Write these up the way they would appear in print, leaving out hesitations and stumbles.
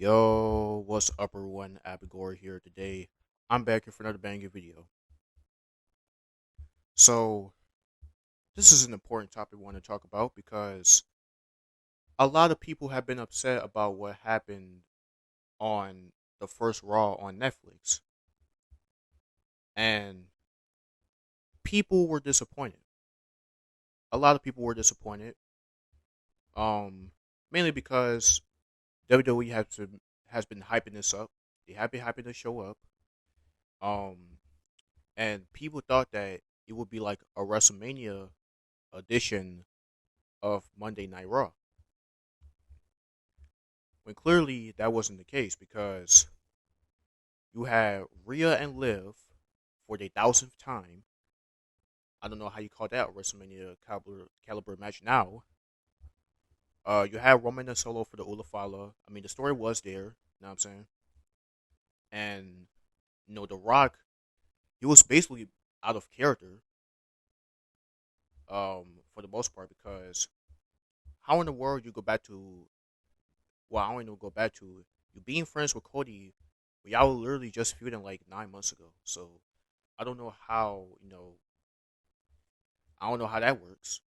Yo, what's up, everyone? Abigor here today. I'm back here for another banging video. So, this is an important topic we want to talk about because a lot of people have been upset about what happened on the first Raw on Netflix, and people were disappointed. A lot of people were disappointed, um, mainly because WWE has been hyping this up. They have been hyping the show up, um, and people thought that it would be like a WrestleMania edition of Monday Night Raw. When clearly that wasn't the case because you had Rhea and Liv for the thousandth time. I don't know how you call that a WrestleMania caliber match now. You had Roman and Solo for the Ulafala. I mean, the story was there. You know what I'm saying? And The Rock, he was basically out of character, for the most part because how in the world you go back to well, I don't even go back to you being friends with Cody. Y'all were literally just feuding like 9 months ago. So I don't know how I don't know how that works.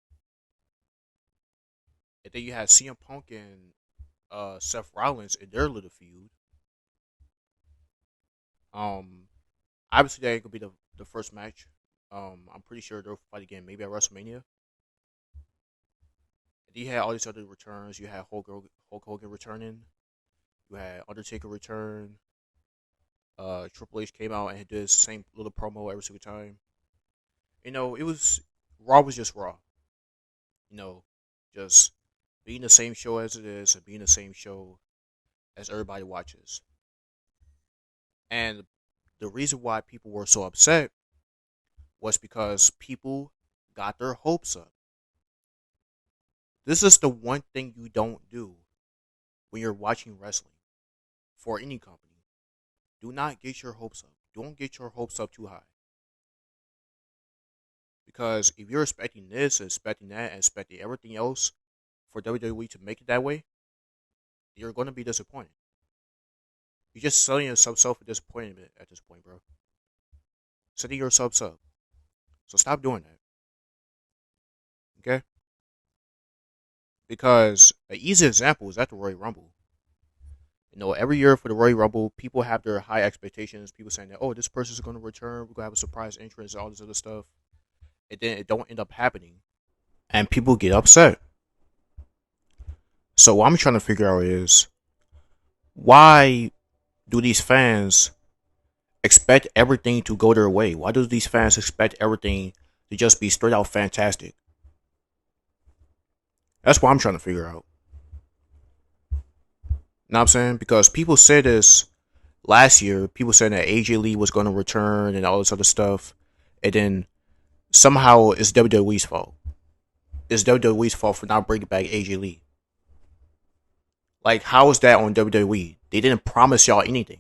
And then you had CM Punk and Seth Rollins in their little feud. Um, Obviously that ain't gonna be the first match. I'm pretty sure they'll fight again maybe at WrestleMania. And you had all these other returns. You had Hulk Hogan returning. You had Undertaker return. Triple H came out and did the same little promo every single time. It was Raw was just Raw. You know, just being the same show as it is and being the same show as everybody watches. And the reason why people were so upset was because people got their hopes up. This is the one thing you don't do when you're watching wrestling for any company. Do not get your hopes up. Don't get your hopes up too high. Because if you're expecting this, expecting that, and expecting everything else for WWE to make it that way, you're going to be disappointed. You're just selling yourself up for disappointment at this point, bro. Setting yourselves up. So stop doing that, okay? Because an easy example is at the Royal Rumble. Every year for the Royal Rumble, people have their high expectations. People saying that, oh, this person's going to return. We're going to have a surprise entrance and all this other stuff. And then it don't end up happening. And people get upset. So what I'm trying to figure out is why do these fans expect everything to go their way? Why do these fans expect everything to just be straight out fantastic? That's what I'm trying to figure out. You know what I'm saying? Because people said this last year. People said that AJ Lee was going to return and all this other stuff. And then somehow it's WWE's fault. It's WWE's fault for not bringing back AJ Lee. Like, how is that on WWE? They didn't promise y'all anything.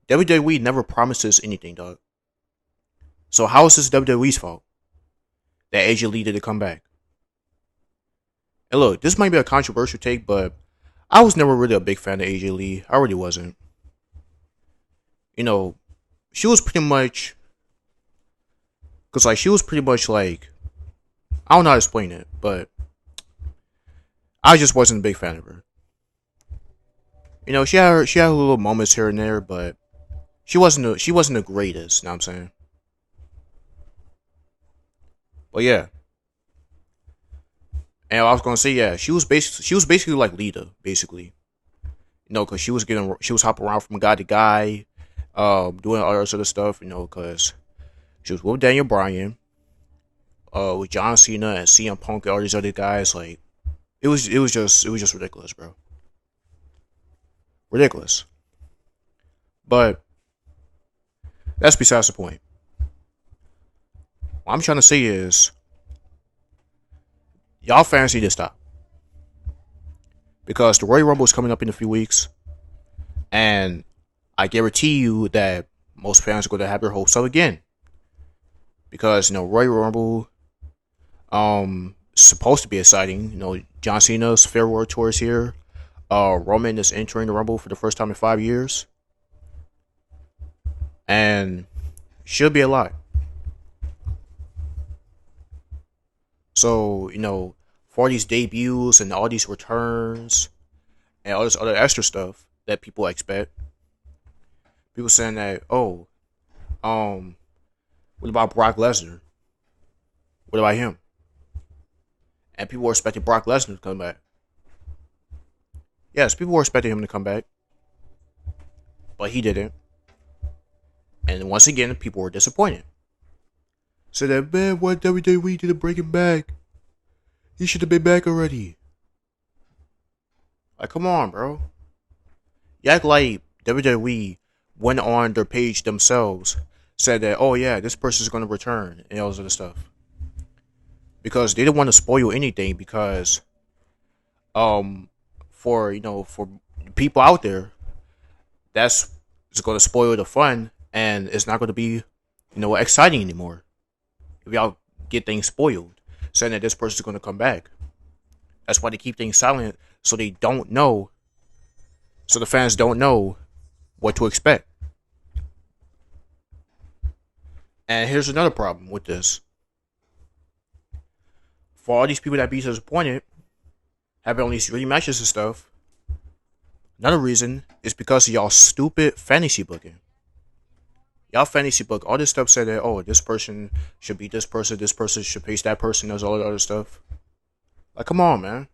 WWE never promises anything, dog. So how is this WWE's fault that AJ Lee didn't come back? And look, this might be a controversial take, but I was never really a big fan of AJ Lee. I really wasn't. You know, she was pretty much, cause like she was pretty much like, I don't know how to explain it, but I just wasn't a big fan of her. She had her little moments here and there, but she wasn't the greatest. You know what I'm saying? But yeah, and I was gonna say yeah, she was basically like Lita, basically. Because she was hopping around from guy to guy, doing all that sort of stuff. Because she was with Daniel Bryan, with John Cena and CM Punk and all these other guys. Like it was just ridiculous, bro. Ridiculous. But that's besides the point. What I'm trying to say is y'all fans need to stop because the Royal Rumble is coming up in a few weeks, and I guarantee you that most fans are going to have their hopes up again because Royal Rumble supposed to be exciting. John Cena's farewell tour is here. Roman is entering the Rumble for the first time in 5 years, and should be a lot. So for these debuts and all these returns and all this other extra stuff that people expect, people saying that, oh, um, what about Brock Lesnar? What about him? And people were expecting Brock Lesnar to come back. Yes, people were expecting him to come back, but he didn't. And once again, people were disappointed. So that, man, why WWE didn't bring him back? He should have been back already. Like, come on, bro. You act like WWE went on their page themselves, said that, oh yeah, this person's going to return, and all this other stuff. Because they didn't want to spoil anything, because for people out there, that's it's going to spoil the fun, and it's not going to be exciting anymore if y'all get things spoiled, saying that this person's going to come back. That's why they keep things silent, so they don't know, so the fans don't know what to expect. And here's another problem with this: for all these people that be disappointed, having all these dream matches and stuff, another reason is because of y'all stupid fantasy booking. Y'all fantasy book all this stuff, said that, oh, this person should beat this person should face that person, does all that other stuff. Like, come on, man.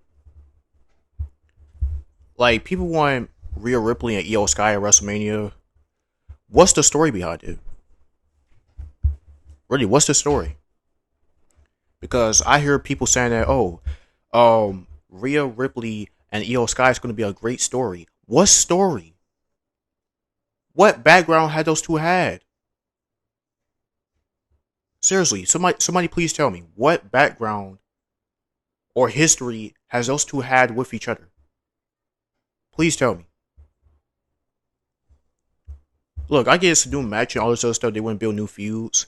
Like, people want Rhea Ripley and Io Sky at WrestleMania. What's the story behind it? Really, what's the story? Because I hear people saying that, oh, Rhea Ripley and Io Sky is going to be a great story. What story? What background had those two had? Seriously, somebody please tell me, what background or history has those two had with each other? Please tell me. Look, I get it's a new match and all this other stuff. They want to build new feuds.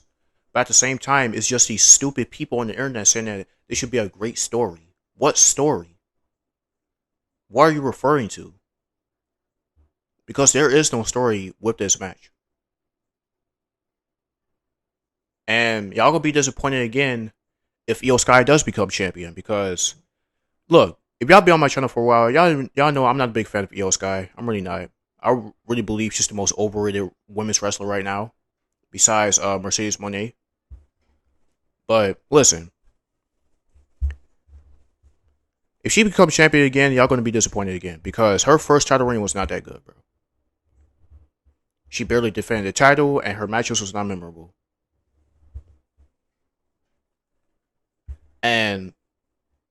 But at the same time, it's just these stupid people on the internet saying that this should be a great story. What story? What are you referring to? Because there is no story with this match. And y'all gonna be disappointed again if Io Sky does become champion. Because, look, if y'all been on my channel for a while, y'all know I'm not a big fan of Io Sky. I'm really not. I really believe she's the most overrated women's wrestler right now, besides Mercedes Moné. But listen, if she becomes champion again, y'all gonna be disappointed again, because her first title reign was not that good, bro. She barely defended the title, and her matches was not memorable. And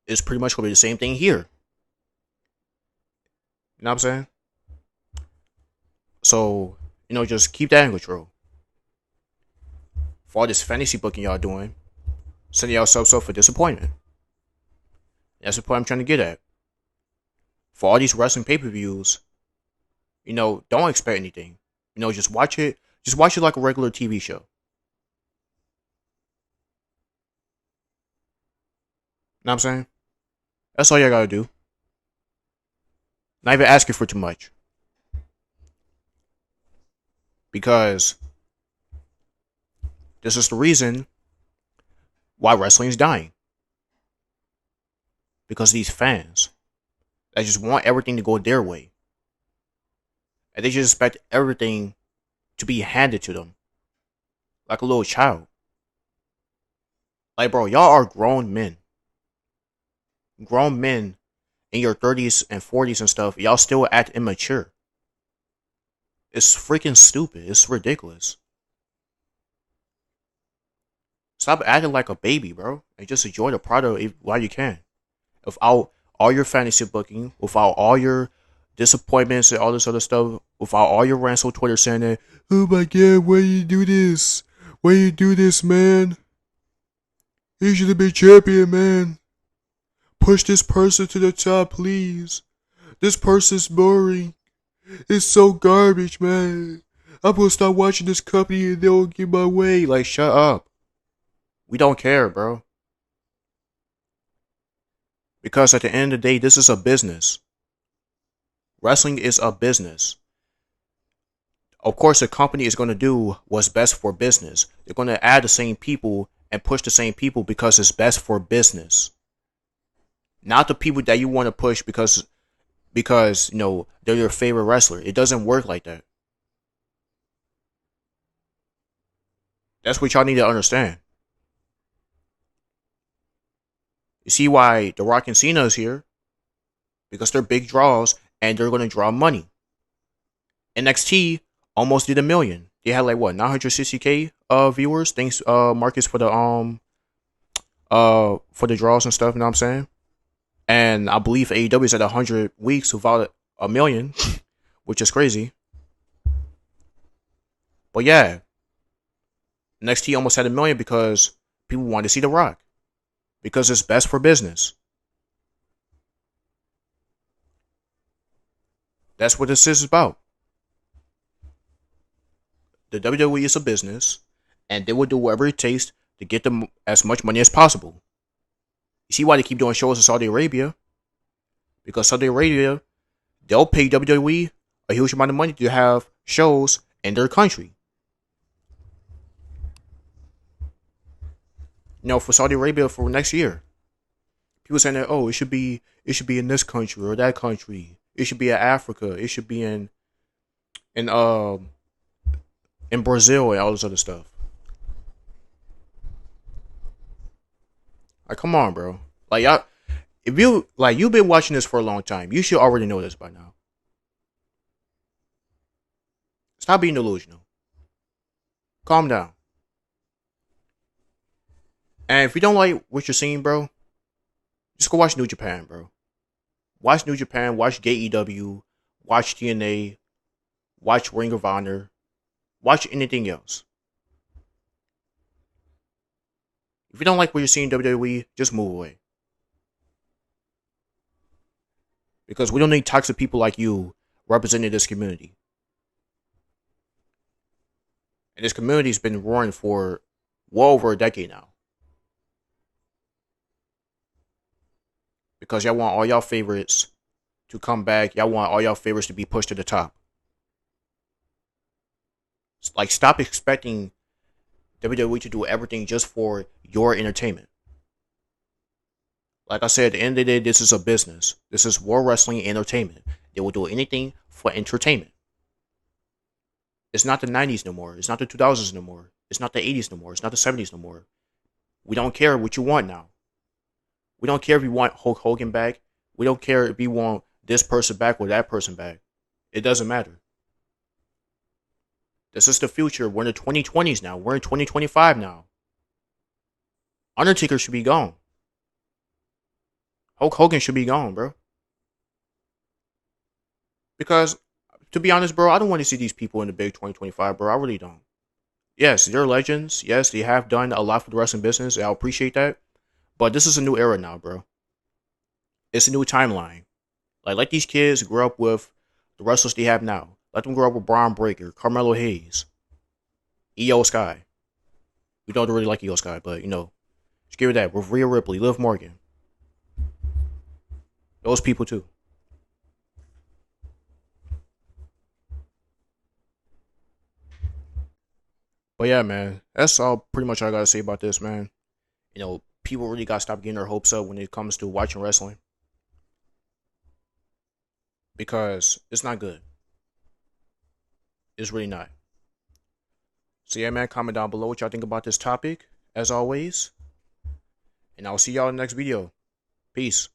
it's pretty much gonna be the same thing here. You know what I'm saying? So, just keep that in control. For all this fantasy booking y'all doing, setting yourselves up for disappointment. That's the point I'm trying to get at. For all these wrestling pay-per-views, don't expect anything. Just watch it. Just watch it like a regular TV show. Know what I'm saying? That's all you gotta do. Not even asking for too much. Because this is the reason why wrestling is dying. Because these fans that just want everything to go their way. And they just expect everything to be handed to them. Like a little child. Like, bro, y'all are grown men. Grown men in your 30s and 40s and stuff, y'all still act immature. It's freaking stupid. It's ridiculous. Stop acting like a baby, bro, and just enjoy the product while you can. Without all your fantasy booking, without all your disappointments and all this other stuff, without all your rants on Twitter saying that, oh my god, why you do this? Why you do this, man? He should have been champion, man. Push this person to the top, please. This person's boring. It's so garbage, man. I'm gonna start watching this company and they'll get my way. Like, shut up. We don't care, bro. Because at the end of the day, this is a business. Wrestling is a business. Of course, the company is going to do what's best for business. They're going to add the same people and push the same people because it's best for business. Not the people that you want to push because they're your favorite wrestler. It doesn't work like that. That's what y'all need to understand. You see why The Rock and Cena is here? Because they're big draws and they're going to draw money. NXT almost did 1 million. They had like what 960K viewers. Thanks Marcus for the draws and stuff. You know what I'm saying? And I believe AEW is at 100 weeks without 1 million, which is crazy. But yeah, NXT almost had 1 million because people wanted to see The Rock because it's best for business. That's what this is about. The WWE is a business, and they will do whatever it takes to get them as much money as possible. You see why they keep doing shows in Saudi Arabia? Because Saudi Arabia, they'll pay WWE a huge amount of money to have shows in their country. For Saudi Arabia for next year, people saying that it should be in this country or that country. It should be in Africa. It should be in in Brazil and all this other stuff. Like, come on, bro. Like, y'all, if you've been watching this for a long time, you should already know this by now. Stop being delusional. Calm down. And if you don't like what you're seeing, bro, just go watch New Japan, bro. Watch New Japan. Watch GAEW. Watch TNA. Watch Ring of Honor. Watch anything else. If you don't like what you're seeing in WWE, just move away. Because we don't need toxic people like you representing this community. And this community's been roaring for well over a decade now. Because y'all want all y'all favorites to come back. Y'all want all y'all favorites to be pushed to the top. Like, stop expecting WWE to do everything just for your entertainment. Like I said, at the end of the day, this is a business. This is World Wrestling Entertainment. They will do anything for entertainment. It's not the 90s no more. It's not the 2000s no more. It's not the 80s no more. It's not the 70s no more. We don't care what you want now. We don't care if you want Hulk Hogan back. We don't care if you want this person back or that person back. It doesn't matter. This is the future. We're in the 2020s now. We're in 2025 now. Undertaker should be gone. Hulk Hogan should be gone, bro. Because, to be honest, bro, I don't want to see these people in the big 2025, bro. I really don't. Yes, they're legends. Yes, they have done a lot for the wrestling business. I appreciate that. But this is a new era now, bro. It's a new timeline. Like, let these kids grow up with the wrestlers they have now. Let them grow up with Braun Breaker, Carmelo Hayes, Io Sky. We don't really like Io Sky, but, just give it that. With Rhea Ripley, Liv Morgan. Those people, too. But yeah, man, that's all pretty much I gotta say about this, man. People really gotta stop getting their hopes up when it comes to watching wrestling because it's not good. It's really not. So yeah, man, comment down below what y'all think about this topic, as always. And I'll see y'all in the next video. Peace.